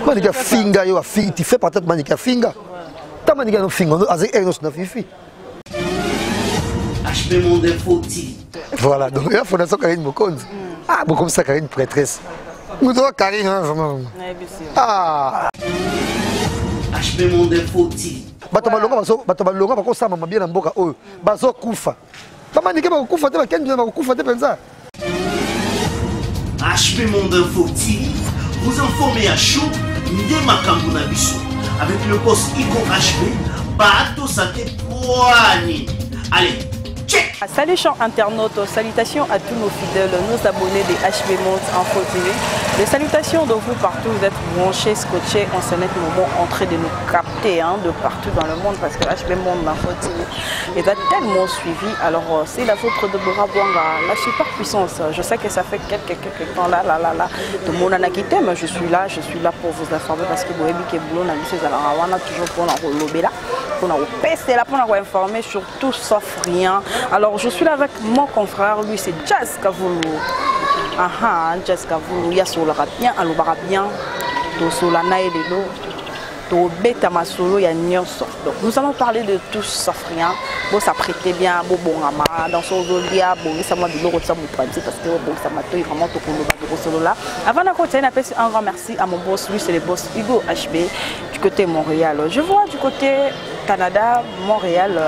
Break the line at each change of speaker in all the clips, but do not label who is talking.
Manika finga yo afi tu fais partie de manika finga. Ta manika no finga no avec elle no na fifi.
HB Monde Foti.
Voilà, donc il faut ça Karine Mokonzi. Ah, bon comme ça Karine prêtresse. Nous doit Karine vraiment. Ah.
HB Monde Foti.
Bato balonga bako sama mabia na mboka oyo. Bazo kufa. Ta manika ba kufa te ba kendi ba kufa te penza.
HB Monde Foti. Vous informez à chaud de Makambu na biso avec le boss Iko HB. Bato santé poani. Allez.
Salut chers internautes, salutations à tous nos fidèles, nos abonnés des HB Monde Info TV. Des salutations de vous partout, vous êtes branchés, scotchés, on s'en est moment en train de nous capter de partout dans le monde parce que HB Monde Info TV est tellement suivi. Alors c'est la faute de Bora Bwanga, la super puissance. Je sais que ça fait quelques temps là, tout le monde en a quitté, mais je suis là pour vous informer parce que vous avez vu que Boulon a dit on a toujours pour nous relober là, pour nous pester là, pour nous informer sur tout sauf rien. Alors je suis là avec mon confrère, lui c'est Jazz Kavoulou. Jazz Kavoulou, ya solera bien, alobara bien, to solana et de l'eau, to beta masolo, ya nyonso. Donc nous allons parler de tout sauf rien. Bon ça prêtait bien, bon dans son zolia, bon ça m'a de l'eau ça me parce que bon ça m'a tout vraiment tout pour solo là. Avant de continuer, un grand merci à mon boss, lui c'est le boss Hugo HB du côté Montréal. Je vois du côté Canada, Montréal,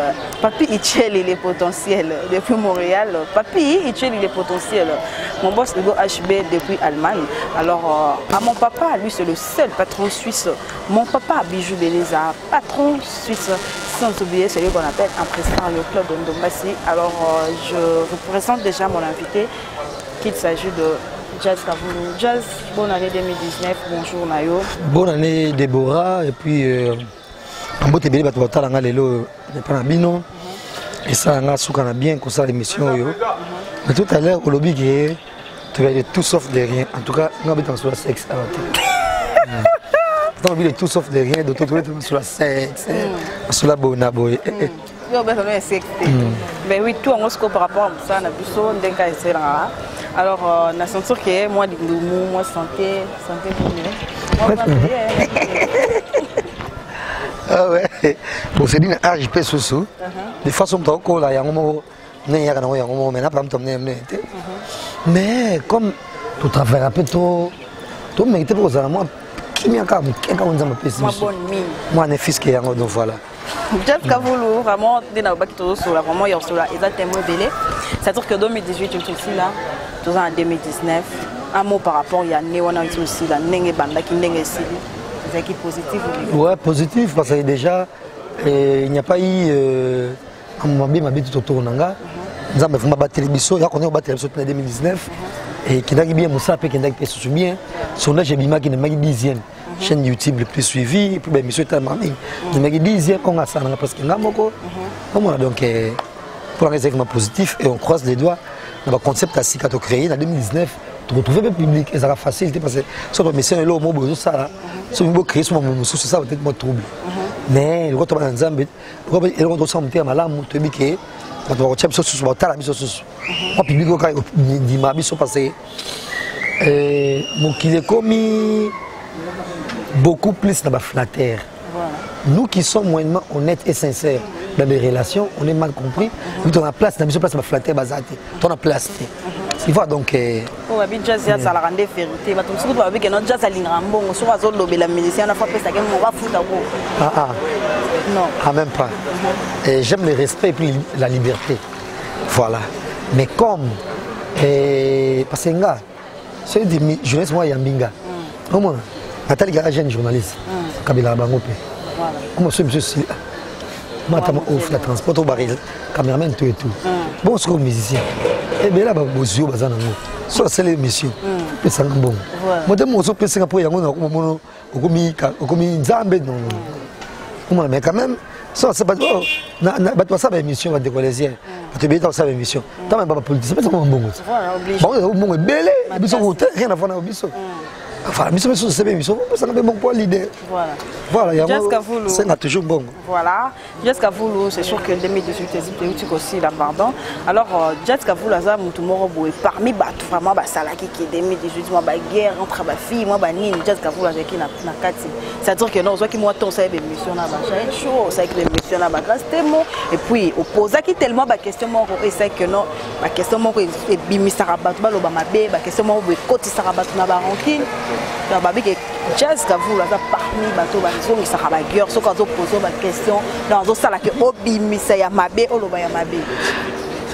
Papi Itchel il est potentiel depuis Montréal. Papi Itchel il est potentiel. Mon boss Hugo HB depuis Allemagne. Alors à mon papa, lui c'est le seul patron suisse. Mon papa Bijou Beleza, patron suisse. Sans oublier celui qu'on appelle un président le club de Ndombassi. Alors je vous présente déjà mon invité, qu'il s'agit de Jazz Kavoulou. Jazz, bonne année 2019, bonjour Nayo.
Bonne année Déborah et puis en botte belle bato batala lelo pas na bino et ça nga souka na bien comme ça l'émission yo. Mais tout à l'heure au lobby que tu vas de tout sauf de rien. En tout cas, on va être sur la sexe avant tout. On va tout sauf de rien, d'autres tu vas sur la sexe, sur la bonne boy.
Ben oui, tout en par rapport à ça, on a vu ça, on a essayé là. Alors, on a senti que moi, moi santé
Ah ouais. Bon, c'est une AJP sous. De façon dont on a un moment, mais comme tu travailles un peu trop, tu mérites pour ça. Moi, qui m'y a quand même moi, un fils qui est en donc voilà.
Jazz Kavoulou, vraiment, vraiment, il y a exactement belé. C'est-à-dire que 2018, je suis là, tout en 2019. Un mot par rapport, il y a Néwana aussi, la Nenge Banda qui Nenge Sili. C'est qui positif ou
ouais, positif, parce que déjà, il n'y a pas eu un moment bien tout autour de Nanga. Nous avons battu les bisous, il y a battu les bisous en 2019. Et qui n'a bien Moussa, qui n'a pas su bien. Son âge est Bima qui n'est pas 10e. Chaîne YouTube le plus suivi, et puis bien, monsieur Tamami. Il m'a dit 10e, on a ça, on a presque un moko. Donc, pour un raisonnement positif, et on croise les doigts, dans le concept à Sikato créé en 2019. Tu retrouves le public, et ça va facilité parce que si on met ça là, on va ça, si on veut créer ça, ça va être moins trouble. Mais le retour dans le Zambie, le retour sans monter à Malam, tu dis que quand on retient ça sur la mise sur le public, dit ma mise sur passé. Mon qu'il est commis beaucoup plus dans la flatteur. Nous qui sommes moyennement honnêtes et sincères dans les relations, on est mal compris. Vu qu'on a place, dans la mise sur place, on va flatter, on a place. Il va donc.
Oh, oui, Jazz, ça la rendait vérité. Mais tout ce que vous avez dit, notre Jazz a l'ingrambo, on se voit sur la musicien, on a fait ça, on va foutre à vous. Non.
Ah, même pas. J'aime le respect et puis la liberté. Voilà. Mais comme. Parce que, c'est une jeunesse, moi, Yambinga. Au moins, Nathalie Gara, jeune journaliste. Kabila Bangope. Comment je suis. Moi, je suis transport au baril, caméraman, tout et tout. Bon, c'est comme musicien. Et bien là, je suis soit c'est l'émission. C'est bon. Moi, je suis Singapour, mais quand même, ça c'est pas ça l'émission va décoller. Tu bien ça l'émission. Tu pas politique, c'est pas bon. Bon, bon belé, rien à voir avec biso. Enfin, mission c'est bien mission, ça n'a pas bon pour l'idée.
Voilà.
Voilà, il y a
c'est
toujours bon.
Voilà. Jazz Kavoulou, c'est sûr que 2018 c'est aussi là, pardon. Alors Jazz Kavoulou ça mutumoro boy parmi batu vraiment ba salaki qui 2018 moi ba guerre entre ba fille moi ba nini Jazz Kavoulou avec na kati. C'est-à-dire que non, soit qui moi ton ça émission na ba chaud, ça avec l'émission na ba grâce tellement et puis opposa qui tellement ba question moi et c'est que non, ba question moi et bimisa rabatu ba loba mabe, ba question moi boy koti sarabatu na ba rancune. Que Jazz Kavoulou là parmi bateau bateau qui sera bagueur ce qu'on pose ma question dans ça là que obimisa ya mabe oloba ya mabe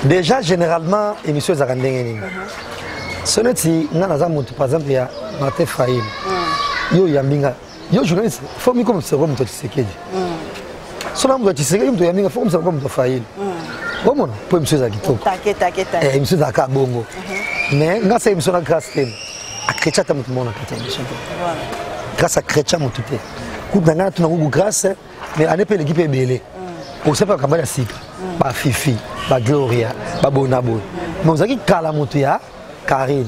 déjà généralement émission za kandenge ni ce n'est si ngana za muntu par exemple ya Martin Fayil yo yambinga yo journaliste faut mi comme c'est comme toi Tshisekedi sona mtu Tshisekedi mtu yambinga faut comme c'est comme toi Fayil bon pour émission za kitoko ta émission za ka bongo mais ngasa émission na grâce à chrétien ta mutu mona chrétien grâce à chrétien mutu te coup nanga tu nangu grâce mais ane pe l'équipe est belé pour ça pas kabala sika ba fifi ba gloria ba bonabo mais vous avez kala mutu ya Karine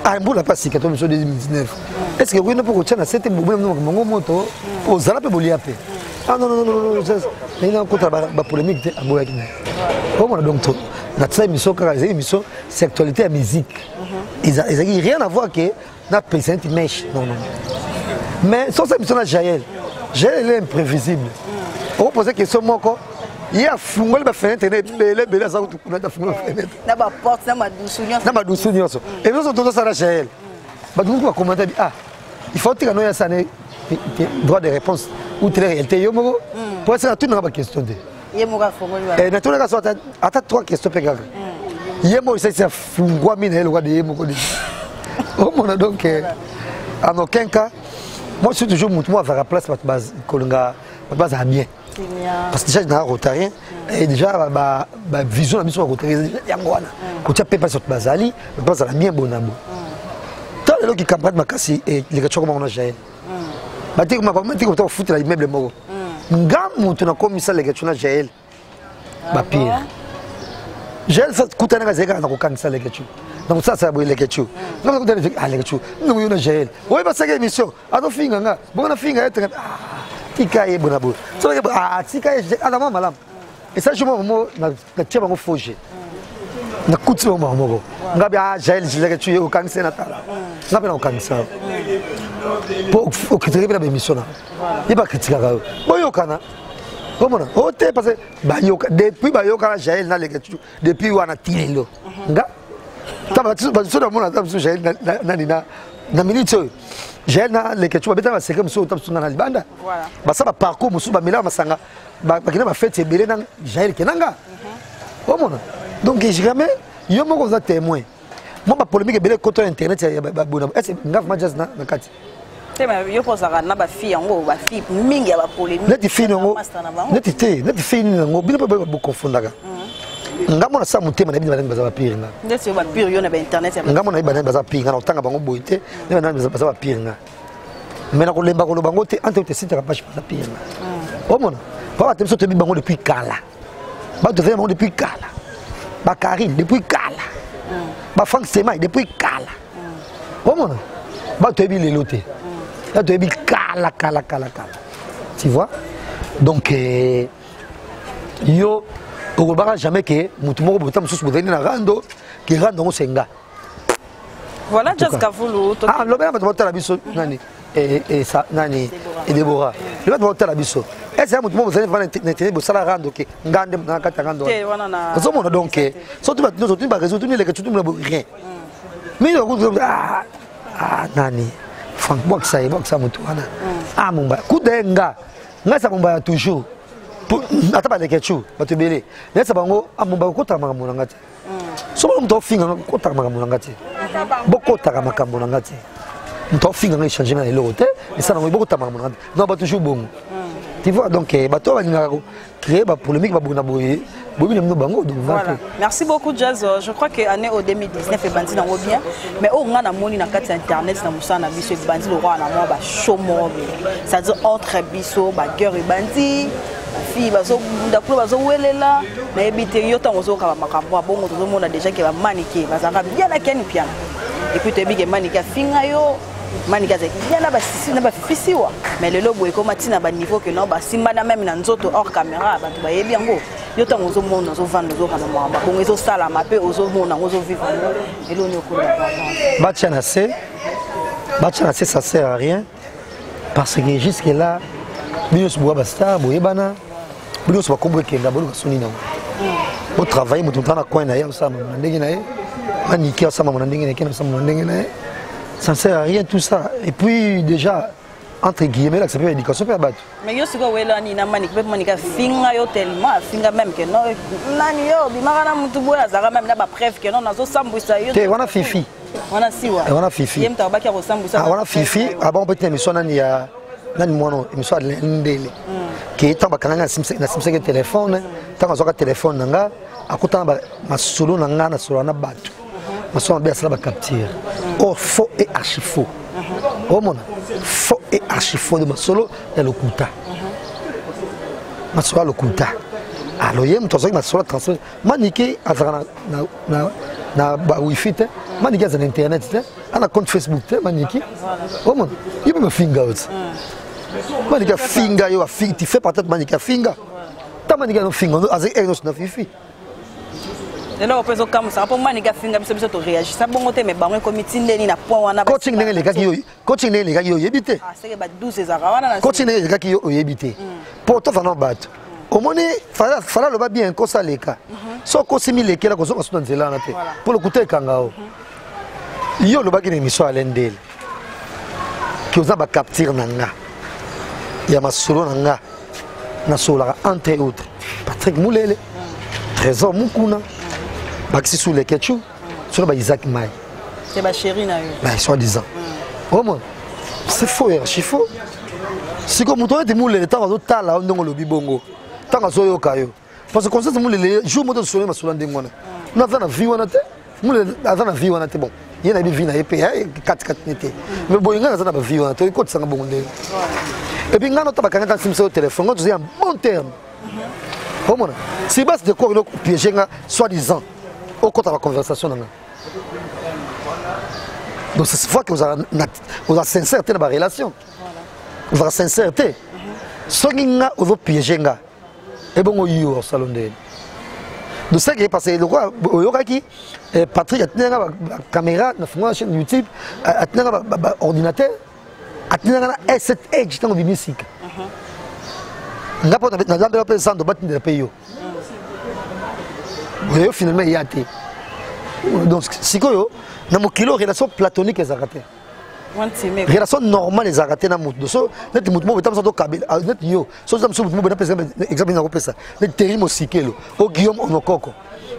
ah bon la pas sika to mission 2019 est-ce que vous ne pouvez pas c'était bon mongo moto aux ala pe bolia pe ah non il y a encore ba polémique te aboya kina comment donc notre émission car les émissions c'est actualité à musique ils n'ont rien à voir que notre président mèche non mais sans cette émission là Jaël est imprévisible on pose question moi quoi il y a fungol ba fenêtre les ça tout na fungol fenêtre
na ba porte na ma dousunyo
et nous on ça la Jaël ba tout va commenter ah il faut que nous y a ça droit de réponse ou telle réalité yo mo pour ça tout na ba question de
yemoka fungol
et na tout na ça ata trois questions pégaga yemo c'est fungwa mine le roi de yemo ko oh mon donc en aucun cas moi je suis toujours moi vers la place votre base kolonga base à bien parce que déjà dans rotarien et déjà ba vision la mission rotarien yangwana ko tia pepa sur base ali base à la bien bonabo tant le qui campagne makasi et les gars comment on a géré ba te ko ma te ko foutre la immeuble moko ngamu tuna komisa les gars tuna géré ba pire j'ai fait écouter na zeka na ko kanisa les gars donc ça boy les gars na ko dele ah les gars nous yo na géré oui parce que émission ado finga nga bon na finga être tika ye bonabo so ah tika ye adama malam et ça je mo na tcheba ngo foje na kuti mo mo ngabi ah géré les gars yo kanisa na tala ngabi na kanisa pour que tu reviennes à l'émission là il va critiquer là boyo kana comment on te parce que bayoka depuis bayoka la Jaël na les gars depuis wana tilelo nga taba tu so mona taba so Jaël na minute Jaël na les gars tu va beta c'est comme ça taba na libanda voilà ba ça ba parcours musu ba mila masanga ba kina ba fête belé na Jaël kenanga comment donc jamais yo moko za témoin moi ba polémique belé côté internet ya ba bona est-ce ngaf ma just na kati
yo posaka na ba fille yango ba fille mingi ya ba polémique
neti fille yango neti fille yango bino ba ba confondaka ngamo na sa mutema na bino ba pire nga
ndesi ba pire yo na ba internet
ngamo na ba ba pire nga na tanga bango boite na ba pire nga mais na ko lemba ko lo bango te ante te site ka page ba pire nga o mona ba te so te bi bango depuis kala ba te vraiment depuis kala ba Karine depuis kala ba Franck Sema depuis kala o mona ba te bi lelote là tu es bien cala. Tu vois donc yo on ne jamais que mutumo ko botam susu bodeni na rando ki rando senga
voilà Jazz Kavoulou
ah lo bena bato la biso nani et ça nani et Déborah le bato la biso est ce mutumo bodeni va n'entendre bo sala rando ke ngande na kata rando so mona donc surtout bato nous autres ba résoudre les que tout le monde rien mais ah nani Franck boxa mutu wana ah mumba kudenga ngasa mumba toujours ata ba lekechu bato belé ngasa bango amumba kota makambo ngati so ba mto finga kota makambo ngati bokota makambo ngati mto finga ngai changer na lelo te et ça nango bokota makambo ngati non ba toujours bon tu vois donc bato ba ngaka créer ba polémique ba buna boye. Voilà.
Merci beaucoup Jazz. Je crois que l'année 2019 est bandi dans bien, mais au moins na moni na carte internet na musa na biso bandi le roi na moi ba chomo. C'est-à-dire entre biso ba guerre bandi, fille bazo ndakulu bazo welela, na ebite yo tango zo ka makambo bongo to mona déjà que ba maniquer, bazanga bien la ken piano. Et puis te bi ke maniquer finga yo Manika zaki bien là sisi na ba fisi wa mais le lobo eko matina ba niveau que non ba simba na même na nzoto hors caméra ba ba yebi yango yo tango zo mona zo vendre zo kana mamba bon ezo sala mape ozo mona ozo vivre et l'on est
Bachana c'est ça sert à rien parce que jusque là bino se bois basta boyebana bino se ba kombo kenga bolo kasoni na au travail mutu tana coin na ya sama na ndenge na ye maniki sama na ndenge na kena sama na ndenge na ye ça ne sert à rien tout ça et puis déjà entre guillemets là ça peut éducation per battre
mais yo siko wela ni na manika manika finga yo tellement finga même que non nani yo bimara mutu boya zaka même na ba preuve que non nazo sambuisa yo
te wana fifi
wana siwa
wana fifi
yemta baki ko sambuisa
wana fifi aba peut-être émission nani ya nani mwana émission ndele qui tant bakanga na simseke téléphone tant azoka téléphone nanga akutana ba masolo nanga na solo na batu masolo bien ça ba capture oh faux et archi faux oh mon faux et archi faux de masolo ya lokuta masolo lokuta alors yem tozo masolo transfert maniki azana na ba wifi te maniki azana internet te ana compte Facebook te maniki oh mon il me finger out manika finga yo afi tu fais peut-être manika finga ta manika no finga avec enos na fifi
et là on peut comme ça pour manika finga biso to réagir ça bongo te mais bango comité ndeni na point wana
coaching ndenge lekaki yo yebite
ah c'est que ba 12 ezaka wana na
coaching ndenge lekaki yo yebite pour to fana bato omoni fala lo ba bien ko ça leka so ko simi lekela ko so so nzela na te pour le côté kangao yo lo ba ki émission alendele ki oza ba capture nanga ya masolo nanga na sola entre autres Patrick Moulele Trésor Mukuna Baxi sous les ketchup sur ba Isaac Mai
c'est ba chéri na yo
bah soit disant oh mon c'est faux archi faux si comme toi tu Moulele tant zo tala ndongo lobi bongo tant zo yo kayo parce que comme ça Moulele jour moto solo masolo ndengona na vana vie wana te Moulele azana vie wana te bon yena bi vie na epé 4 nete mais boyinga azana ba vie wana te ko tsanga bongo ndenge et puis, quand on a un au téléphone, on a un bon terme. Si c'est de quoi on piéger, soi-disant, au côté de la conversation. Donc, c'est fois que vous avez sincérité dans la relation. Vous avez sincérité. Si vous avez piégé, et bon, vous avez au salon de. Donc, c'est que parce que Patrick a tenu la caméra, la chaîne YouTube, a tenu l'ordinateur. Atinanga cette age dans le musique. N'a pas de présent de battre de pays. Oui, finalement il y a été. Donc si quoi na mokilo relation platonique les arrêté. Relation normale les arrêté na mutu. So net mutu mo betam so kabila net yo. So ça me so mutu mo bena exemple na ko pesa. Net terimo sikelo. O Guillaume Onokoko.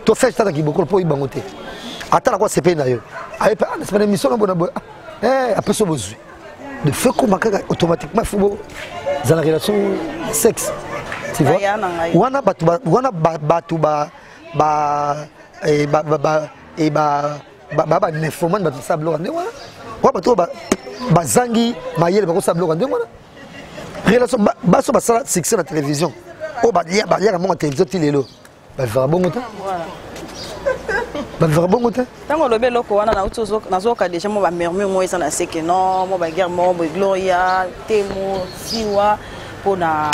To fait ça qui beaucoup pour ibangote. Atala quoi c'est pe na yo. Ay pa c'est pas une mission na bona. Après so besoin. De fait qu'on automatiquement faut dans la relation sexe tu vois wana batu nefoman batu sablo ne wana batu bazangi mayele bako sablo ne wana relation baso basala succès na télévision o ba ya mon télévision tilelo ba vera bongo ta ba vera bongo ta
tango lobe loko wana na utozo nazoka déjà mo ba murmure mo esa na seke non mo ba guerre mo Gloria Temo Siwa pona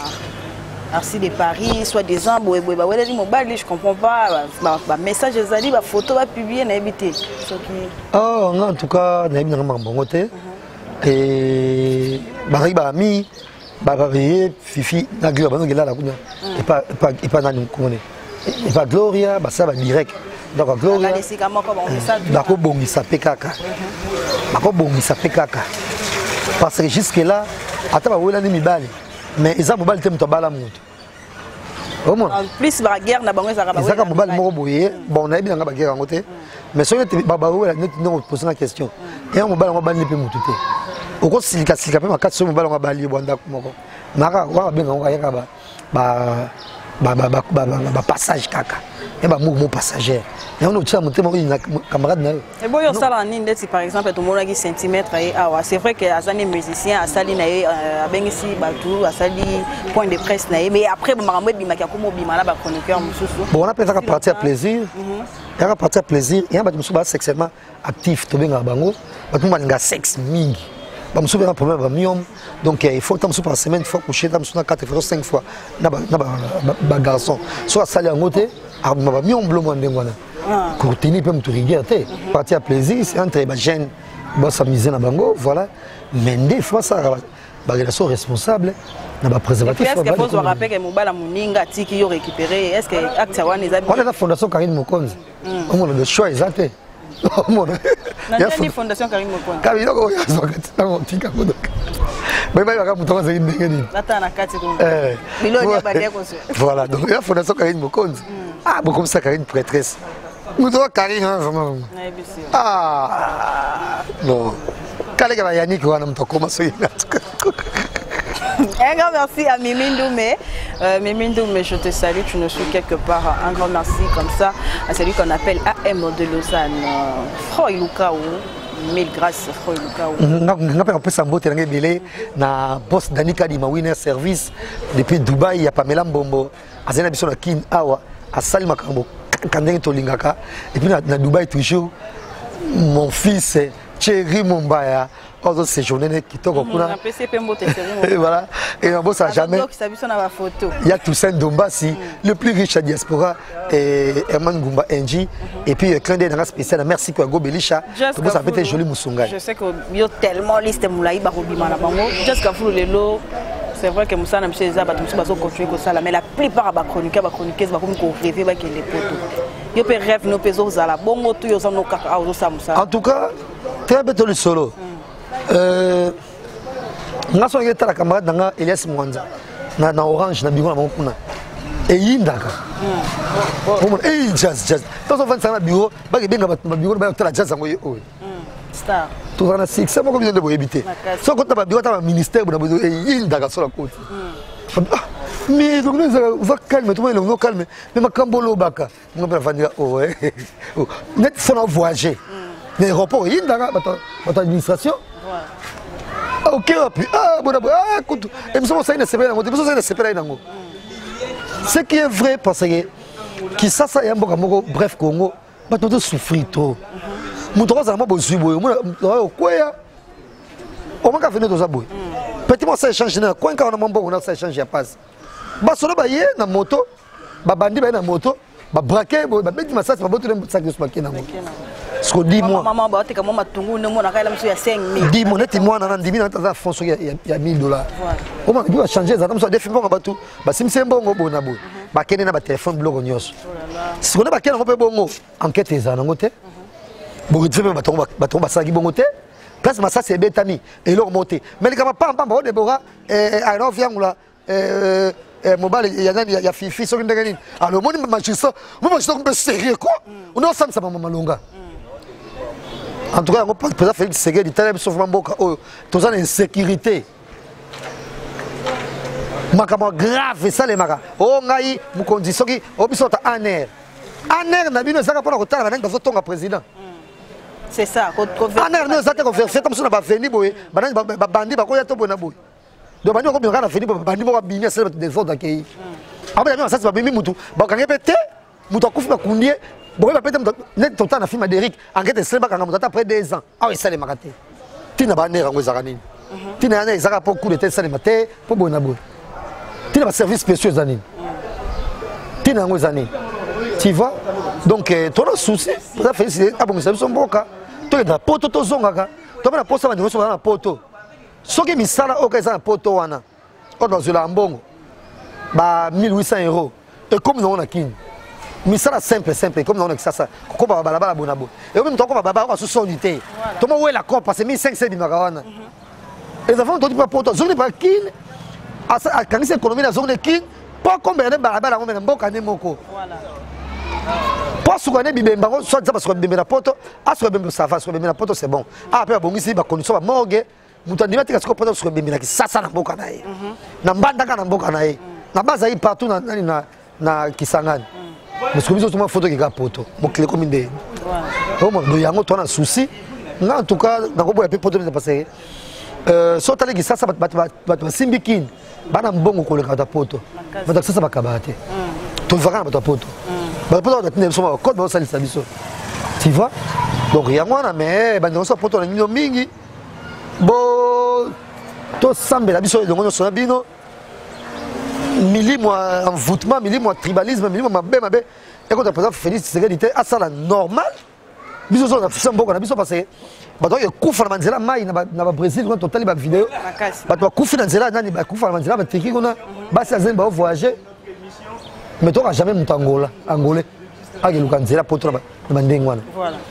Arsi de Paris soit des ans boy ba wele ni mobile je comprends pas ba message ezali ba photo ba publier na habité
oh en tout cas na bien bongo te et ba ami ba fifi na Gloria ba ngela la kunya et pas nani kone et pas Gloria ba ça ba direct donc Gloria bako bongisa pekaka parce que jusque là ata ba wela ni mibali mais ils ont mobile te muto bala muto en
plus la guerre na bango ezaka ba
wela mobile moko boye bon na bien nga ba guerre ngote mais so yete ba wela net non poser la question et un mobile ngaba ni pe muto te oko silika pe makati so mobile ngaba li bonda moko maka wa benga ngaba yaka ba passage kaka et ba mouvement passager et on obtient monter mon camarade na
et bon yo sala ni ndeti par exemple to mona ki centimètre et awa c'est vrai que azani musicien asali na a bengisi batu asali point de presse na mais après ba makambo bimaki ko mobima na ba chroniqueur mususu
bon on a pensé qu'à partir plaisir et à partir plaisir et ba mususu ba sexuellement actif to benga bango ba tumba nga sexe mingi Je suis un problème avec myome. Donc il faut que par semaine, il faut coucher 4 fois, 5 fois. Les garçons. Soit ça en côté, je myome bleu moi pour tenir peut me regarder. Partir à plaisir, c'est entre les jeunes, s'amuser dans bango, voilà. Mais des fois ça, la relation responsable.
Est-ce qu'il faut se rappeler que Moubala Mouninga Tiki récupéré? Est-ce que Aksawan est habitué?
On a la fondation Karine Mokonzi. On a le choix exact.
Il y a une fondation Karine Mokonzi.
Karine Mokonzi. Voilà, donc la fondation Karine Mokonzi. Ah, bon comme ça Karine prêtresse. Nous devons Karine vraiment. Ah non. Quand Yannick va nous commencer.
Un grand merci à Mimi Ndoumé. Mimi Ndoumé, je te salue, tu nous suis quelque part. Un grand merci comme ça à celui qu'on appelle AM de Lausanne. Froy Lukaou. Mille grâces, Froy Lukaou.
Je peux s'embêter na boss Danika Dima Winner Service depuis Dubaï. Il y a Pamela Mbombo. Azena biso na Kin Awa. Asali Makambo. Kandeng Tolingaka. Et puis na Dubaï toujours. Mon fils Thierry Mumbaya. Autres séjourner qui tombent voilà. Et on bosse à jamais. Il y a Toussaint Dombassi, le plus riche à diaspora, et Herman Goumba Nji. Et puis clin d'œil dans la spéciale. Merci pour Go Belisha. Ça peut être joli Moussunga.
Je sais qu'il y a tellement de listes Moulaï Barobima na bango. Jusqu'à vous le lot. C'est vrai que Moussa n'a pas ces abattus, mais continuer comme ça. Mais la plupart des chroniqueurs, des comme qu'on rêve avec les poteaux. Yo peut rêve nos pesos à la bongo tout yo ça nos caca au Moussa.
En tout cas, très bête le solo. Nga so ngeta la camarade nga Elias Mwanza na Orange na bigo na mokuna e yindaka jazz tozo vansa na bigo ba ke benga ba bigo ba tala jazz ngo yo
star
to na six ça moko bien de boyebité so ko ta ba bigo ta ministère na bozo e yindaka so la côté mais donc nous va calme tout le monde calme mais makambolo baka ngo ba vanira net faut na voyager mais rapport yindaka ba administration. Ok, écoute, ce qui est vrai, parce que qui ça, y a un bref Congo, mais tu souffrir trop. Mon droit à moi, je on va venir dans un bout. Petit moi, ça échange, quand on a mon bon, on a ça échange, il passe. Basolo baye na moto, babandi baye na moto, babraquer, babeti massage, baboto de sac de smaquer na moto. Ce qu'on dit moi.
Maman ba te comme ma tungu ne mo na kala mso ya 5000.
Dis mon net moi na 10 000 na fond il y a $1000. Comment il va changer ça comme ça des films ba tout. Ba simse mbongo bona bo. Ba kene na ba téléphone blogo nyos. Ce qu'on a ba kene ko pe bongo enquête ezana ngote. Bo ritfe ba tomba sagi bongo te. Place ma ça c'est betami et leur monter. Mais les gars pas on débora I know viangula mobile il y a fifi so ndengani. Alors moi ni magistrat, moi magistrat on peut sérieux quoi. On a ça maman malonga. En tout cas, on peut faire Félix Segué, il y a sauf Mamboka, tous en insécurité. Makama grave, ça les magas. Oh, ngaï, mon condition qui, oh, bisous, en air. En air, n'a pas ça pour le retard, n'a pas ton président.
C'est ça.
En air, nous avons fait comme ça, on va venir, boy, bandi, bah, quoi, y a tout bon abou. Donc, maintenant, on va venir, bandi, on va biner, c'est des autres d'accueil. Après, ça, c'est pas bien, moutou. Bah, quand il y a pété, moutou, kouf, ma koundie. Bon, peut-être net ton temps na film d'Eric, enquête de Sleba quand après 2 ans. Ah oui, ça les maraté. Tu n'as pas né en Gozarani. Tu n'as pas né pour coup de tête ça les maté pour bonabo. Tu n'as pas service spéciaux années. Tu n'as pas années. Tu vois? Donc toi le souci, ça fait c'est ah bon ça son boka. Toi na poto to zonga. Toi na posa na na poto. Soki misala oka za na poto wana. O dans la mbongo. Ba 1800 €. Et comme nous on a kin. Mais ça simple comme on a ça comme balabala bonabo et même temps comme baba on sous unité tout moi la cop parce que 1500 bimakawana et avant tout pas pour zone pas kin à quand c'est économie la zone kin pas comme ben balabala on mboka ne moko voilà pas sougané bibemba soit ça parce que bibemba poto à ce bibemba ça va sur bibemba poto c'est bon après bon ici ba condition ba morgue mutu ndimati kasi ko poto sur bibemba ki sasa na mboka na ye na mbanda na mboka na ye na baza yi partout na Kisangani. Mais ce que nous avons photo qui est poto, mon clé comme une des. Nous y avons un souci. En tout cas, dans le cas de poto de passer. Soit allé qui ça va simbikin. Bana mbongo ko le kata poto. Va ça va kabate. Tu vas pas poto. Ba poto de tenir code ba sali sabiso. Tu vois? Donc y a moi mais ba non ça poto na mingi. Bo to sambela biso donc on sona bino milimo envoûtement milimo tribalisme milimo mabe et quand président Félix Tshisekedi était à ça la normal biso so na mboka na biso parce que bato ya kufa na manzela mai na ba Brésil quand totali ba vidéo bato kufa na nzela nani ba kufa na manzela ba tiki kuna basi azeni ba voyager mais to jamais mutangola angolais agi luka nzela poto na bandenge wana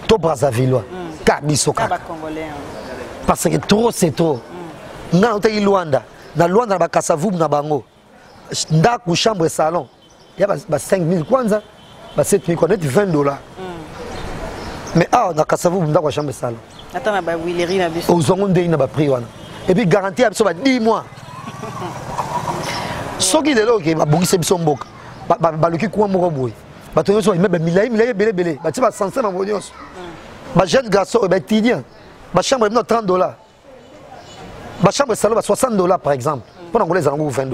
to Brazzaville ka biso ka parce que trop c'est trop nga otaki Luanda na Luanda na ba Kasavubu na bango ndaku chambre salon ya ba 5000 kwanza ba 7000 kwa net $20 mais ah na Kasavubu ndaku chambre salon
attends na ba Willery na biso
ozongo ndei na ba prix wana et puis garantie biso ba 10 mois soki lelo ke ba bongise biso mboka ba luki kwa moko boy ba to nyonso imebe milai belé ba ti ba sanse na nyonso ba jeune garçon ba étudiant ba chambre na $30 ba chambre salon ba $60 par exemple pour angolais zango $20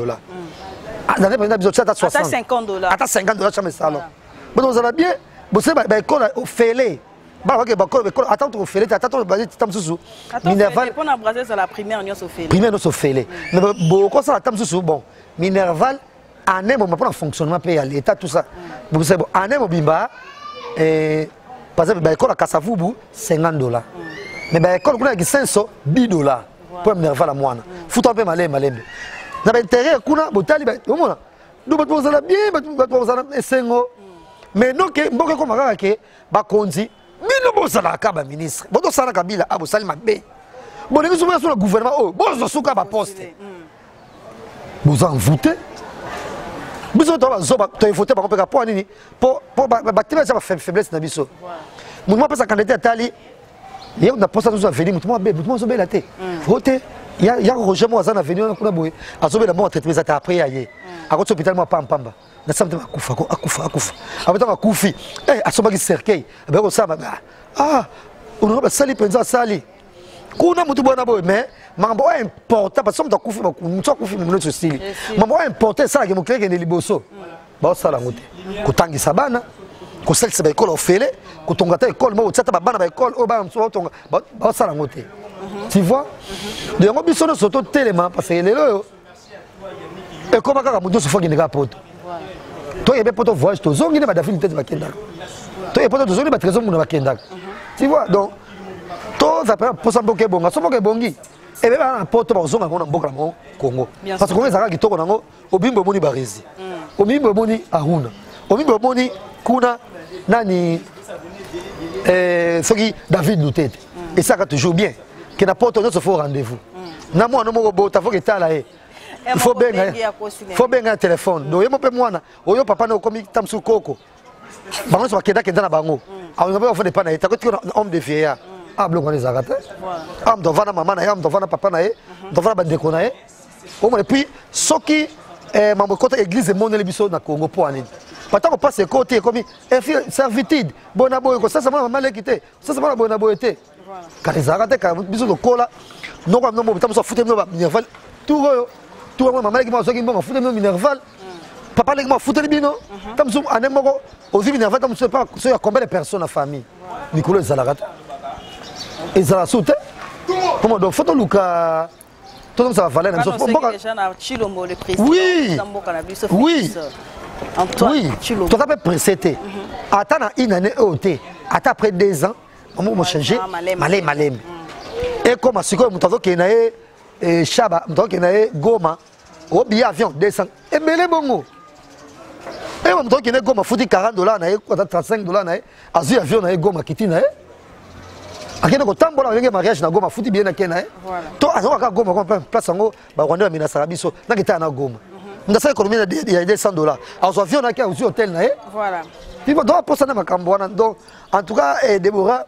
dans les besoin de 60
à $50
à $50 chambre salon bon vous allez bien vous savez ba école au félé ba ok ba école attends au félé attends ba tam susu
Minerval pour na Brazzaville c'est la primaire nyonso au félé
primaire nyonso au félé mais beaucoup ça tam susu bon Minerval en un moment pour le fonctionnement pays à l'état tout ça vous savez bon en un mobimba et par exemple ba école à Kasavubu $50 mais ba école kuna ki $500 $10 pour Minerval à moana futa pe malembe na ba intérêt kuna botali ba omona do bato bazala bien bato bazala esengo mais non que mboka ko makaka ke ba konzi bino bozala ka ba ministre boto sala kabila abo sali mabe bon ngi somo sur le gouvernement oh bozo suka ba poste bozo envoûté biso to ba zoba to voter ba kopeka po nini po ba tiba sa faiblesse na biso mun mo pesa candidat tali ye na poste to venir mutu mo be mutu mo so be la te voter ya Roger mo azana venir kuna boye azobe la mo traitement za après aye akotso hôpital mo pamba na samte akufa abata akufi asoba ki cercueil ba ko saba on ba sali penza sali kuna mutu bona boye mais mambo important parce que akufi ba mutu akufi mo no style mambo important ça ke mo kleke ne liboso ba sala ngote kutangisa bana ko salisa ba école ofele ko tongata école mo tsata ba bana ba école o ba mso tonga ba sala ngote tu vois de ngo biso no soto telema parce que lelo et comment kaka mutu so foki ndeka poto to yebe poto voyage to zongi ne ba dafili tete ba kenda to yebe poto to zongi ba trésor mu na ba kenda tu vois donc to za pa posa mboke bonga so mboke bongi et bien na poto ba zonga ngona mboka mo Congo parce que ça ka kitoko nango obimbo moni ba rezi obimbo moni aruna obimbo moni kuna nani soki David Lutete et ça ka toujours bien que na poto no se faut rendez-vous na moi no moko bota faut que tala il faut bien un téléphone donc yemo pe mwana oyo papa no komi tamsu koko bango so kenda na bango awo ngaba fone pana eta ko homme de vieillard bloko les arrêter am do vana mama na am do vana papa na do vana bandeko na o mo et puis soki mambo kota église monele biso na Congo po ani pata ko passe côté comme servitude bona boy ko ça mama lekite ça mama bona boy te ka les arrêter ka biso ko kola no ko no mo tamso fute no ba Minerval tout maman qui m'a dit que foutre no Minerval papa qui m'a foutre bino tam so anem moko ozi Minerval tam so pas so ya combien de personnes en famille Nicolas Zalagat et Zala soute comment donc photo Luka tout ça va valer na so
déjà na Chilombo le président
oui oui
Antoine Chilombo
tout ça peut précéder attends une année ôté attends après 2 ans on m'a changé malem et comme siko mutazo ke na et Chaba donc il y a Goma au billet avion 200 et belé bongo et on donc il y a Goma fouti $40 na $35 na azu avion na Goma kiti na akena ko tambola ngenge mariage na Goma fouti bien na kena to azo ka Goma ko place ngo ba Rwanda mina sarabiso na kita na Goma ndasa économie il y a $200 azu avion na ka azu hôtel na
voilà
puis donc pour ça na makambo wana donc en tout cas Deborah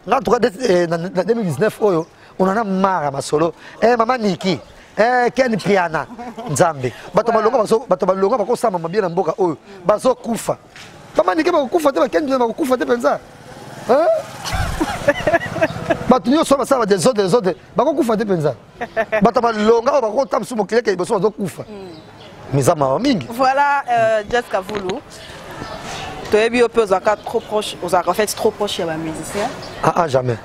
en tout cas 2019 oyo on en a marre masolo maman Niki Ken Piana Nzambe bato balonga bako sama mabia na mboka oyo bazo kufa maman Niki bako kufa te ba Ken bako kufa te penza bato nyonso basala des autres bako kufa te penza bato balonga bako tamsu mokile ke boso bazo kufa mizama mingi
voilà Jessica Voulou tu es bien trop proche aux en fait trop proche à la musicien
jamais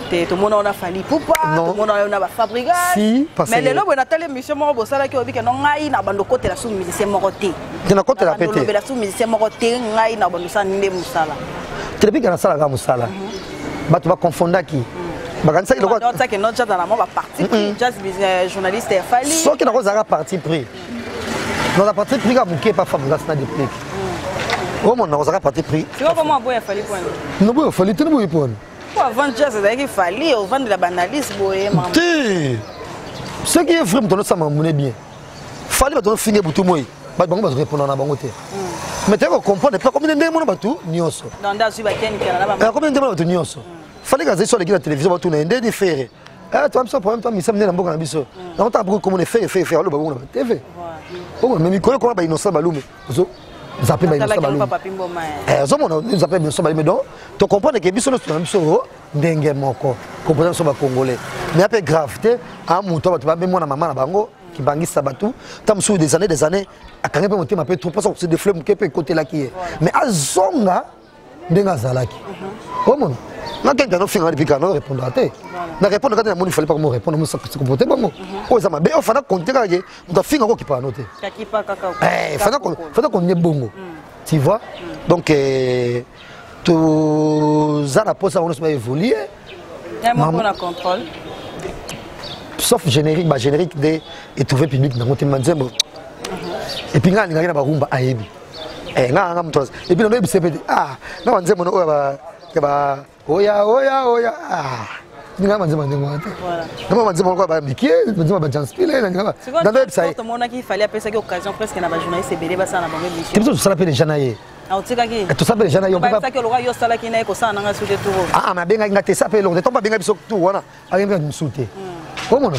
Tout le monde a fallu poupa, tout le monde a fabriqué.
Si,
mais les lobes, on a tellement mission mort, ça qui dit que non, il n'a pas de côté la sous musicien moroté.
Tu n'as côté la pété.
La sous musicien moroté, il n'a pas de ça ni moussala.
Tu n'as pas de ça la moussala. Bah tu vas confondre qui. Bah quand ça il doit.
Non, ça que notre jazz dans la main va partir. Jazz journaliste est fallu.
Sauf qu'il n'a pas parti pris. Dans la partie pris, il n'y a pas fabriqué ça des prix. Oh mon, on a parti pris.
Tu vois comment il fallait pour nous.
Non, il fallait tout le monde pour nous.
Pour vendre jazz, il fallait vendre de la banalise boye maman.
Ce qui est vrai, on ça m'a bien. Fallait pas finir pour tout le monde. Bah bon, on va répondre à la banque. Mais tu comprends pas combien de monde batou nyonso.
Dans da su ba ken kana na ba.
Combien de monde batou nyonso. Fallait que ça soit la télévision batou na ndé faire. Ah toi ça problème toi mi samedi na mboka na biso. Na ta beaucoup comme on fait allo ba bon na TV. Oh mais mi ko ba innocent balume. Zappé ba innocent balume. Nous zappé innocent balume donc tu comprends que biso na biso ndenge moko. Comprendre so ba congolais. Mais après gravité a muto ba même moi na maman na bango qui bangisa batou tam sous des années a quand même monter ma peu trop parce que c'est des fleurs qui peut côté là qui est. Mais azonga ndenga zalaki. Oh mon. Na quelqu'un no finga depuis quand répondre à té. Na répondre quand il fallait pas me répondre moi ça se comporter bango. Oh ça m'a bien on fana compter quand il on finga ko qui pas noter.
Qui pas kaka.
Fana qu'on est bongo. Tu vois? Donc tout ça la pose ça on se va évoluer.
Il y a un bon contrôle.
Sauf générique, bah générique de et trouver public dans mon manzembo. Et puis ngani ngana ba rumba ayebi. Ngana mtoza. Et puis no c'est ah, na manzembo no ba oya ah. Ngana manzembo ngwana. Voilà. Na manzembo ko ba mikie, manzembo ba janspile na ngaba. Dans le website.
Tout le monde qui fallait appeler ça occasion presque na ba journaliste belé ba ça na bango mission.
Tu peux ça l'appeler déjà naie.
Ah tu sais qui?
Tu sais déjà naie on peut pas.
Ça que le roi yo sala ki na ko ça na nga sous de tout.
Ah mais benga ngate ça pe long. Tomba benga biso tout wana. Ayenga msute. Comment?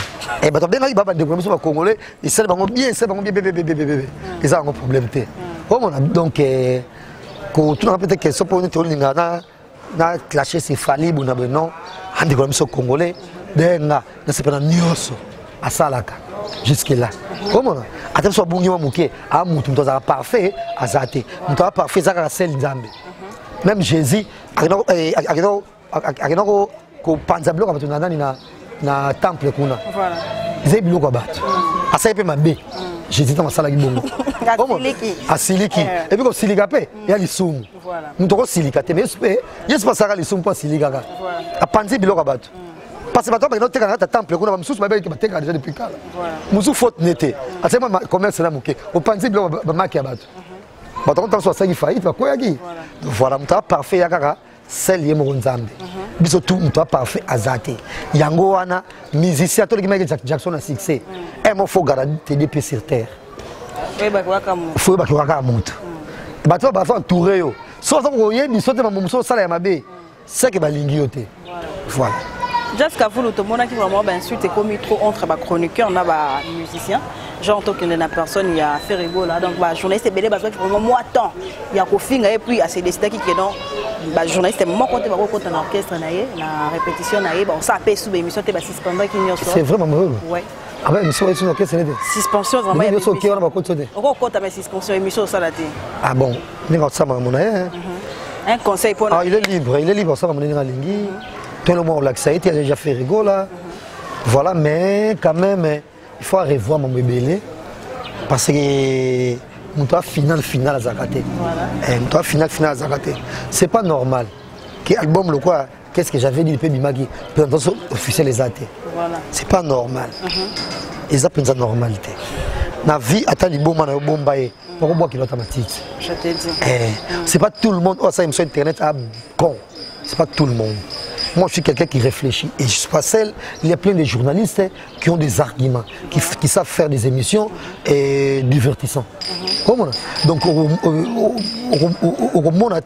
Eh ben bien baba de comme ça congolais, ils savent bien, c'est bien bébé. Ils ont un problème té. Comment? Donc quand tu as peut-être question pour nous ngana na clasher c'est fallible na non, andi comme ça congolais, denga, na c'est pas nyonso asalaka jusque là. Comment? Attends so bungi wa muke, a mutu mtoza parfait azate. Mtoza parfait zaka sel nzambe. Même Jésus, akino ko panza bloka batuna nani na temple kuna. Voilà. Ils biloko abatu. Asa pe mabe. Jésus dans masala kibongo. Asiliki. Et puis comme silika pe, il y a lisumu. Voilà. Nous toko silika te mais yes pas ça lisumu pas silika ka. Voilà. Apanzi biloko abatu. Parce que bato ba note kana ta temple kuna mususu babe ki bateka déjà depuis kala. Voilà. Musu faute nete. Asa ma commerce na muke. Opanzi biloko ba maki abatu. Bato quand so sangi faillite ba koyaki. Voilà, mta parfait yakaka. Celle yé mon nzambe. Biso tout mto parfait azate. Yango wana musicien to Michael Jackson a succès. Et moi faut garantir des pieds sur terre. Faut ba kwaka mutu. Bato ba fa touré yo. So so ko yé biso te mamuso sala ya mabe. C'est que ba lingi yote. Voilà.
Jusqu'à vous le monde qui vraiment ben insulte comme trop entre ba chroniqueur na ba musicien. Genre en tant que la personne il y a fait rigolo là donc bah journaliste belé parce que vraiment moi temps il y a kofinga et puis à ces décidé qui non bah journaliste moi quand ba ko dans orchestre naé na répétition naé bah on s'appelle sous émission te ba suspendre qui n'y a
c'est vraiment mauvais.
Ouais.
Ah ben émission sur orchestre c'était
suspension vraiment
il y a so qui on va continuer.
On compte mais suspension émission ça là té.
Ah bon, ni nga ça mon
un conseil pour
ah il est libre ça va mon nga lingi. Tout le monde là ça a été déjà fait rigolo là. Voilà mais quand même il faut revoir mon bébé parce que mon toit final à Zakaté. Voilà. Mon toit final à Zakaté. C'est pas normal. Que album le quoi qu'est-ce que j'avais dit le pays Magi présentation officielle les athées. Voilà. C'est pas normal. Et ça c'est normalité. Na vie attend les bons man bombaye. Pour moi qui automatique.
Je te dis.
C'est pas tout le monde oh ça sur internet ah con. C'est pas tout le monde. Moi, je suis quelqu'un qui réfléchit. Et je suis pas seul. Il y a plein de journalistes qui ont des arguments, qui savent faire des émissions et divertissants. Donc, au monde,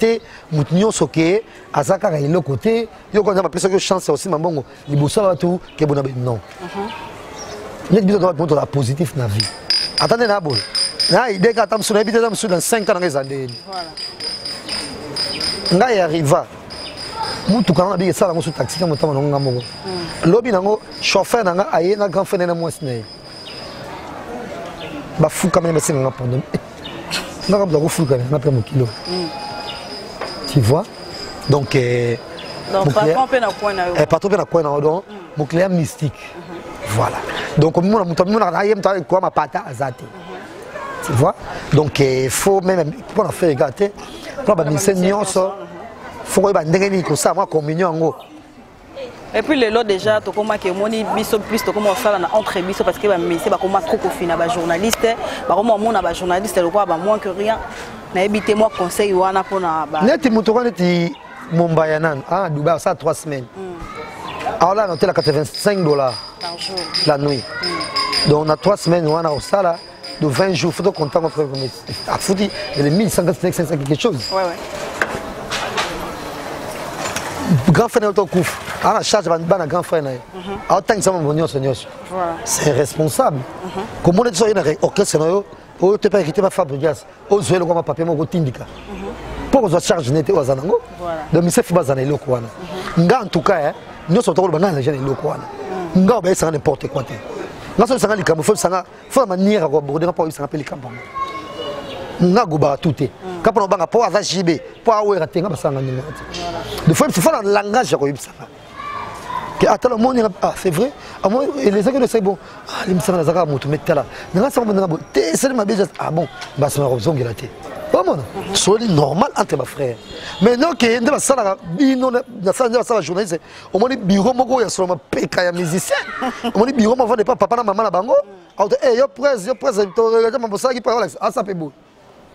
nous sommes que Azaka est le côté. Il y a une chance aussi, mais bon, il y a tout qui est bon. Non. Il y a des choses positives dans la vie. Attendez, Nabol. Dès que tu as dans 5 ans, il arrive. Mutu kana bi sala musu taxi kama tama nonga mongo lobi nango chauffeur nanga aye na grand frère na mwasne ba fu kama na singa pardon na ka bla fu kana na prendre kilo tu vois donc
Donc, patron peut na point na yo.
Patron peut na point na yo. Donc, mon client mystique. Voilà. Donc, comme moi, quoi ma pata azate. Tu vois? Donc, il faut même, pour faire regarder, pour la mission, il faut que ça, moi, communion.
Et puis le lot déjà, tu comment que moni biso plus tu comment faire na entre biso parce que ba mais c'est ba comment trop fina ba journaliste, ba comment mon ba journaliste le quoi ba moins que rien. Na éviter moi conseil wana pour na ba.
Net muto quand tu Mumbai nan, ah Dubaï ça 3 semaines. Alors là on était à $85
par jour
la nuit. Donc on a 3 semaines on a au sala de 20 jours, faut compter entre à fouti les 1500 quelque chose.
Ouais.
Grand frère notre couf. À la charge de grand frère. Autant que ça m'a c'est responsable. Comment on est sur une orchestre, on ne peut pas hériter ma fabrication. On se voit le papier, on t'indique. Pour que charge n'était pas à Zanango. Donc, c'est fait basaner le coin. En tout cas, nous sommes tous les gens le coin. Nous sommes n'importe quoi. Nous sommes les campagnes, il faut manière à aborder pour les campagnes. Nous sommes tout. Quand on a pour avoir JB, pour avoir raté, on va s'en aller. Il faut faire un langage à ça. Attends, le monde c'est vrai. Et les gens qui disent bon, les gens qui ont tout mettre là. Nous sommes c'est ma bêtise. Ah bon, bah c'est ma raison qui l'a été. Comment? C'est normal entre mes frères. Maintenant que nous sommes bino, nous sommes journalistes. On m'a dit bureau mogo ya sur ma péka ya musicien. On m'a dit bureau moi pas papa na maman na bango. Eh yo presse, tu regardes mon boss qui parle. Ah ça fait beau.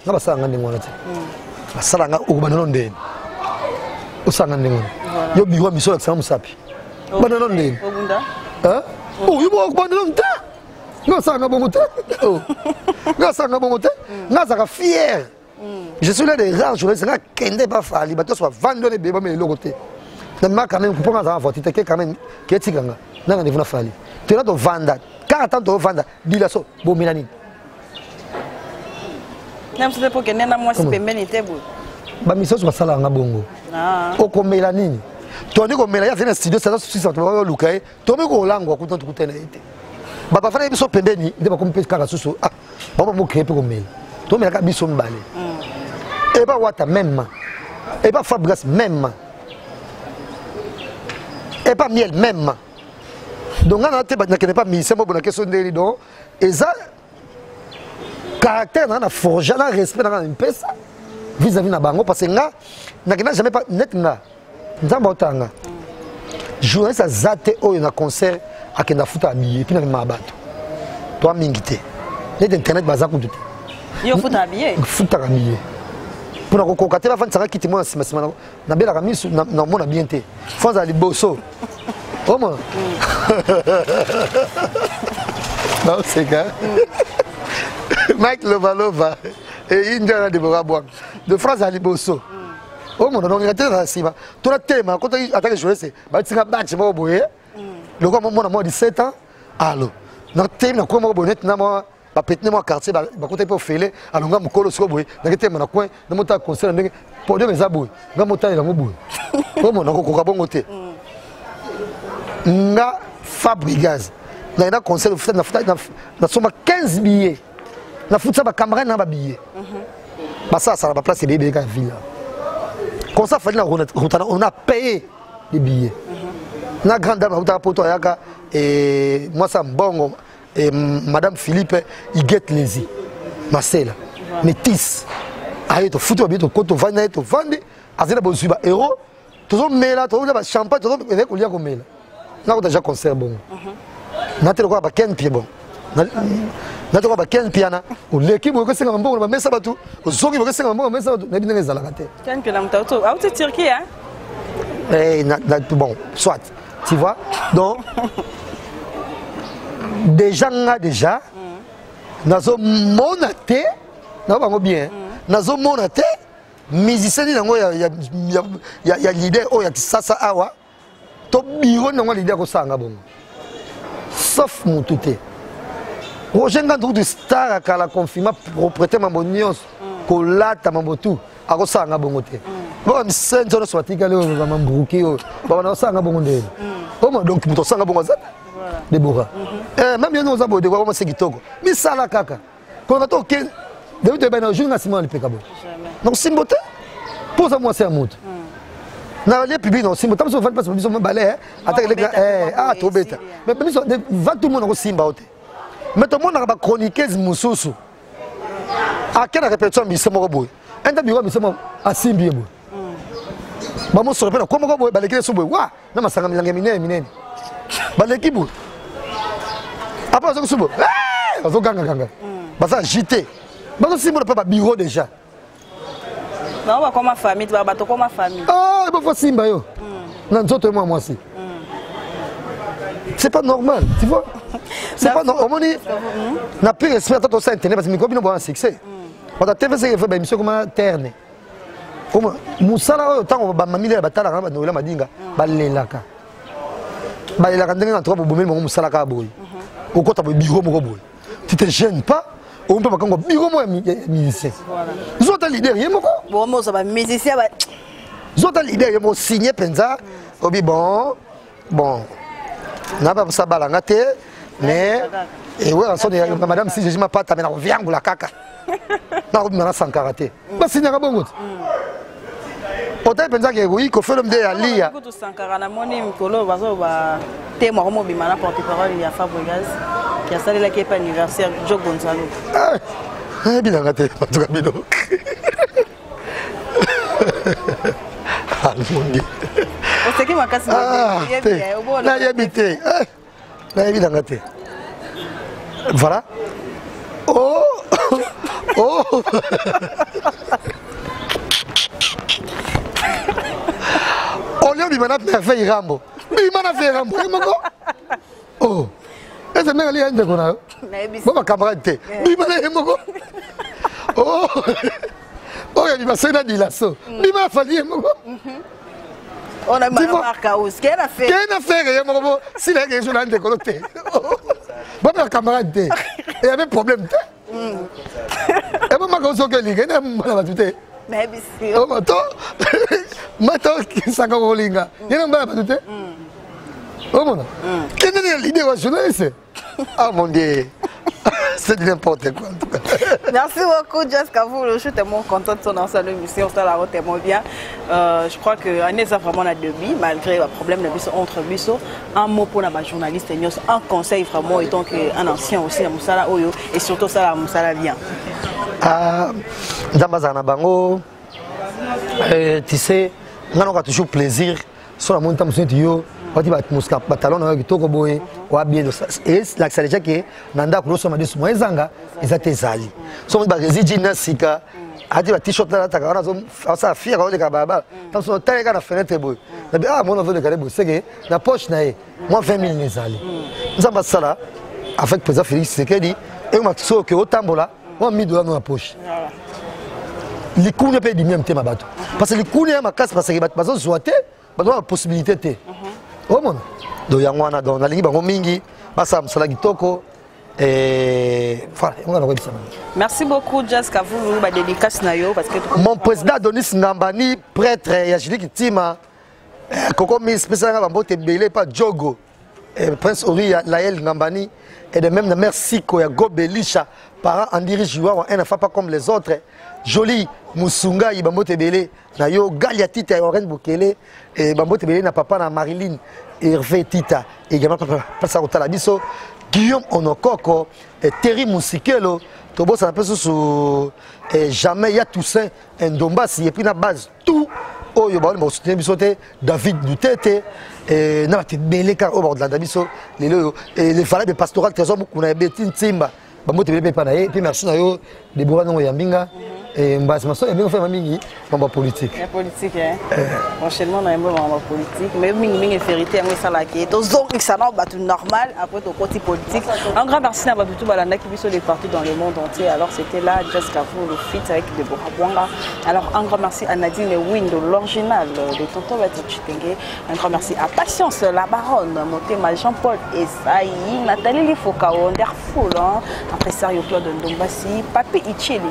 Nga basanga ndingwana te basalanga ukubana ndeni usanga ndingwana yo biwa miso la musapi bana ndeni
obunda
yo ukubana ndeni nga sanga bongo te nga sanga bongo te nga zaka fier je suis là des rares journalistes nga kende ba fali bato soit vendre les bébés mais le côté na quand même pour nga voter te quand même ketikanga nga ndivuna fali tu là to vanda 40 ans to vanda bilaso bominani.
Même si c'est pour que nena moi si pembeni te bo.
Ba mission sur sala nga bongo. Okomela nini? Toni komela ya vena studio ça sur ça to lukai. Tomi ko langwa ku tonto kutena ite. Ba ba fana biso pembeni nde ba kompe kaka susu. Ah, ba mo créer pour komela. Tomi la ka biso mbale. Et ba wata même. Et ba Fabrice même. Et pas miel même. Donc on a te ba na pas mission bo na question de donc et ça caractère na forger na respect na mpesa vis-à-vis na bango parce que nga na jamais pas net nga nzamba otanga journaliste azate oyo na concert akenda futa habillé puis na mabato toi mingité net internet baza kudu te
yo futa habillé
pour na kokokate ba fanta kiti mo sima na bela kamisu na mona bien te fonza liboso comment non c'est gars Mike Lovalova et Indiana de Borabouang de France à Liboso. Oh mon nom, il a été rassis. Tout le thème, quand il a joué, c'est un match. Le gars, mon amour, 17 ans. Allô. Notre thème, comment on bonnet, moi, pas péter mon quartier, quand il peut faire, alors on me colle sur le bois. Dans le thème, on a coin, dans mon tas concert, pour deux mes abouilles. Dans mon tas, il a mon bout. Oh mon nom, on a bon côté. Nga Fabregas. Dans un concert, on a 15 billets. La foot ça va camarade n'a pas billet. Bah ça va place bébé dans la ville. Comme ça fallait on a payé les billets. La grande dame a poto yaka et moi ça mbongo et madame Philippe il guette les Marcel métis. Aïe to foot bien to koto vendre to vendre azela bozuba héros toujours mela toujours ba champagne toujours avec olia ko mela. Na ko déjà concert bon. Na te ko ba ken pied bon. Na to ba ken piana o l'équipe ko senga mbongo ba mesa batu o zoki ko senga mbongo mesa batu na binenge zala kate
ken piana mtauto a uti Turquie hein
bon soit tu vois donc déjà nazo monate na bango bien nazo monate musicien nango ya leader o ya kisasa awa to biro nango leader ko sanga bon sauf moutouté Roger Ngandou de star à la confirma propriété mambonios kolata mambotu ako sanga bongo te bon senzo no swatika le mambruki o ba na sanga bongo ndele comment donc muto sanga bongo za Deborah même bien nous abode quoi c'est kitoko mi sala kaka quand on to ke de ba na jour na sima le pekabo donc simbote pose moi c'est un mout Na les publics non simba tam so van pas biso balé attaque les ah trop bête mais biso va tout le monde ko simba ote mais tout le monde na ba chroniqueuse mususu a quelle répétition biso moko boy enda biro biso mo asimbi boy ba mo so repena ko moko boy balé so boy wa na masanga milanga minene balé ki boy après so boy zo ganga basa agité ba so simba pas ba bureau déjà.
Non, comme ma famille, tu vas battre comme ma famille.
Ah, il faut Simba yo. Non, toi moi aussi. C'est pas normal, tu vois. C'est pas normal. On n'a plus respect à tout ça internet parce que mes copines ont un succès. On a TV c'est fait émission comme terne. Comme musala tant on va mamile batala na no la madinga balelaka. Balelaka ndenge na trop bomel mo musala ka boy. Au côté de bureau mo boy. Tu te gênes pas? On peut pas qu'on bureau moi musicien. Ils ont un leader, ils
bon moi ça va musicien va.
Ils ont un leader, ils m'ont signé penza. Obi bon. N'a pas ça balangate mais et ouais ensemble madame si je m'appelle pas ta mena viango la kaka. Na obi na sans karaté. Ba signé ka bongo. Ota penza que oui ko fait l'homme de alia.
Ko to sankara na moni mikolo bazo ba te mo mo bimana porte-parole ya Fabregas. Qui a salé la qui est pas anniversaire Joe Gonzalo.
Ah, bien raté, en tout cas, bien. Ah, mon Dieu.
C'est qui m'a cassé
la tête. Là, il habité. Là, il raté. Voilà. Oh. On lui a dit, maintenant, fait Rambo. Il fait Rambo. Oh. Et c'est même les gens qui ont camarade. Oh, il m'a fait un lasso. Il m'a fallu.
On a marqué chaos. Qu'est-ce a fait?
Qu'est-ce a fait? Si les gens ont décolleté. Bon, mes camarades, il y avait un problème. Et moi, je suis allé à l'école.
Mais c'est
oh, maintenant, ça va rouler. Il y a un peu oh mon quelle est l'idée de journaliste? Ah mon Dieu, c'est n'importe quoi en tout cas.
Merci beaucoup Jessica, je suis tellement contente de son ensemble émission, ça la route tellement bien. Je crois que Agnès a vraiment la demi, malgré le problème de biso entre biso. Un mot pour la journaliste, un conseil vraiment étant qu'un ancien aussi à Moussala Oyo et surtout ça à Moussala bien.
Ah, Dambazana Bango, tu sais, on a toujours plaisir sur la montagne de Yo. On dit que batalon na kitoko boye wa bien et la déjà que nanda ko so ma desu moezanga ezate zali so ba rezidi na sika adi ba t-shirt na taka na so ça fier on de ka baba tant so taille ka na fenêtre boye na ah mon veut de ka boye c'est que na poche na e moi 20 000 nezali nzamba sala avec président Félix Sekedi et ma so que otambola moi $1000 dans la poche les coups ne paye du même tema bato parce que les coups ne ma casse parce que bato zoate bato la possibilité té. Oh mon, do yangwana do nalingi bango mingi, basa msala kitoko et voilà, on va regarder ça.
Merci beaucoup Jessica, vous ba dédicace na yo parce que
mon président Adonis Ngambani, prêtre Yajili Kitima, Koko mi spécialement bambote belé pas Jogo, Prince Ori Laël Ngambani et de même la mère Siko ya Gobelisha, parents en dirigeant un enfant pas comme les autres. Joli Musunga Ibambote Belé na yo Galia Tita et Oren Bukele et Bambote Belé na papa na Marilyn Hervé Tita et également papa ça au Talabiso Guillaume Onokoko et Terry Musikelo Tobo ça un peu sous jamais ya Toussaint Ndombasi et puis na base tout oh yo ba mo soutenir bisoté David Dutete et na te belé car au bord de la Dabiso les fallait de pastoral trésor qu'on a Betine Timba Bambote Belé pa na et puis merci na yo Deborah no Yambinga. Et mbas maso et bien fait mamie en politique. La
politique hein. Enchaînement dans en politique mais mingi vérité en ça là qui est zone ça non bah tout normal après ton côté politique. Un grand merci à Babutu Balanda qui vit sur les partout dans le monde entier. Alors c'était là Jessica Fou le feat avec Deborah Bwanga. Alors un grand merci à Nadine Windo l'original de Tonton Bati Chitenge. Un grand merci à Patience la baronne Motema Jean-Paul Esaï Nathalie Lifoka Wonderful hein. Après ça Claude Ndombasi Papé Icheli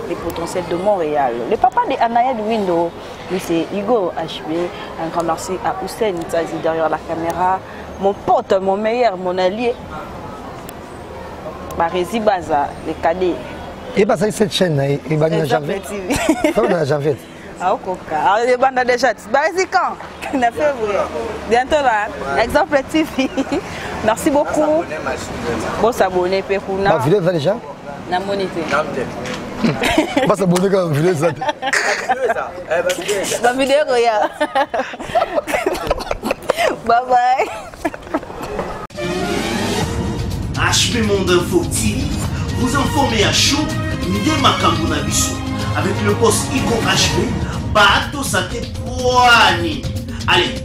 les potentiels de Montréal. Le papa de Anaya de Window, lui c'est Hugo HB. Un grand merci à Hussein Tazi derrière la caméra. Mon pote, mon meilleur, mon allié. Barézi Baza, les cadets.
Et bah ça cette chaîne, et bah na janvier.
Ah, au coca. Alors, les bandes déjà. Bah, c'est quand? On a fait bientôt là. Exemple TV. Merci beaucoup. Bon, s'abonner, Pépouna.
Ma vidéo, ça déjà?
La monité.
Pas s'abonner quand ma vidéo, ça.
Ma vidéo, regarde. Bye bye.
HB Monde Info TV, vous informez à chaud de Makambu na biso. Avec le poste Iko HB, Bato Santé Poani. Allez,